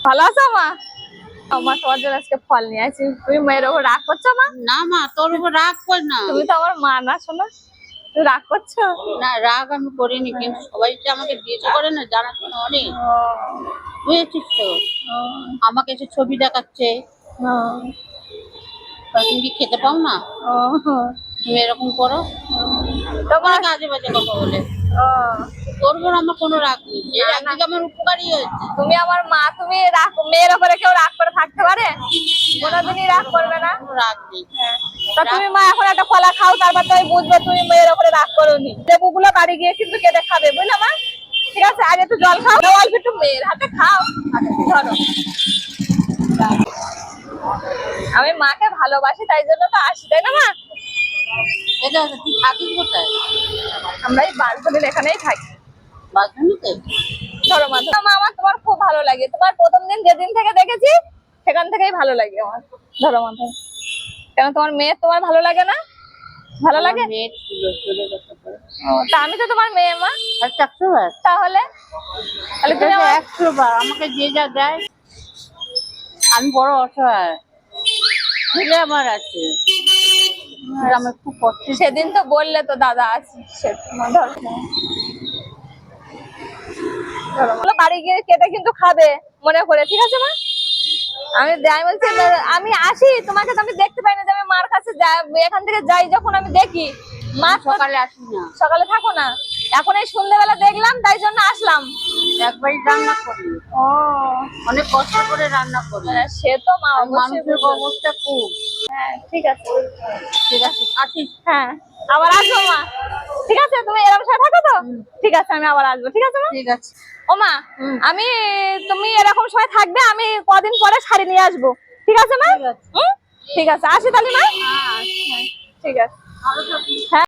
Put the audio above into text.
ভালো আছো মা? মা তোমার জন্য আজকে ফল নিয়ে আসি। তুমি মেয়ের ওপর রাগ করছো মা? না মা, তোর উপর রাগ কর না। তুমি তো আমার মা না শোনা, তুমি রাগ করছো? না, রাগ আমি করিনি, কিন্তু সবাই যে আমাকে দিয়েছে করে না, জানা তো অনেক বুঝেছিস তো। আমাকে এসে ছবি দেখাচ্ছে, তুমি কি খেতে পাও না? তুমি এরকম করো, তোমার আজে বাজে কথা বলে। তোর উপর আমার কোনো রাগ নেই, যে একদিকে আমার উপকারই হয়েছে। তুমি আমার মা, তুমি রাগ, মেয়ের ওপরে কেউ রাগ করে থাকতে পারে? কোনোদিনই রাগ করবে না। কোনো রাগ নেই। তা তুমি মা এখন একটা কলা খাও, তারপর তুমি বুঝবে তুমি মেয়ের ওপরে রাগ করোনি। লেবুগুলো বাড়ি গিয়ে কিন্তু কেটে খাবে, বুঝলে মা? ঠিক আছে, আগে একটু জল খাও, অল্প একটু মেয়ের হাতে খাও। ধরো, আমি মাকে ভালোবাসি, তাই জন্য তো আসি, তাই না মা? এটা তুই থাকিস কোথায়? আমরা এই বালকনির এখানেই থাকি। বাথরুমেতে? ধরো মা, মা আমার তোমার খুব ভালো লাগে। তোমার প্রথম দিন যেদিন থেকে দেখেছি সেখান থেকেই ভালো লাগে আমার। ধরো মা, ধরো। কেন তোমার মেয়ে তোমার ভালো লাগে না? ভালো লাগে। মেয়ে ছিল, চলে গেছে। তা আমি তো তোমার মেয়ে মা। আচ্ছা, 100 বার? তাহলে তাহলে তুমি আমার 100 বার আমাকে যে যা দেয়। আমি বড় অসহায়, ছেলে আমার আছে, আমার খুব কষ্ট। সেদিন তো বললে তো দাদা আছে, ধরো ধরো বাড়ি গিয়ে কেটে কিন্তু খাবে মনে করে, ঠিক আছে মা? আমি বলছি আমি আসি, তোমাকে তো আমি দেখতে পাই না, যে আমি মার কাছে যাই, এখান থেকে যাই যখন আমি দেখি মা। সকালে আসি না, সকালে থাকো না, এখন এই সন্ধ্যেবেলা দেখলাম, তাই জন্য আসলাম। একবারই রান্না করি, অনেক কষ্ট করে রান্না করি। সে তো মা, মানুষের অবস্থা খুব। হ্যাঁ ঠিক আছে, ঠিক আছে, আসিস। হ্যাঁ আবার আসবো মা। ঠিক আছে, তুমি এরকম সময় থাকো তো? ঠিক আছে, আমি আবার আসবো, ঠিক আছে মা? ঠিক আছে। ও মা, আমি, তুমি এরকম সময় থাকবে, আমি কদিন পরে শাড়ি নিয়ে আসবো, ঠিক আছে মা? ঠিক আছে, আসি তাহলে মা। ঠিক আছে। হ্যাঁ।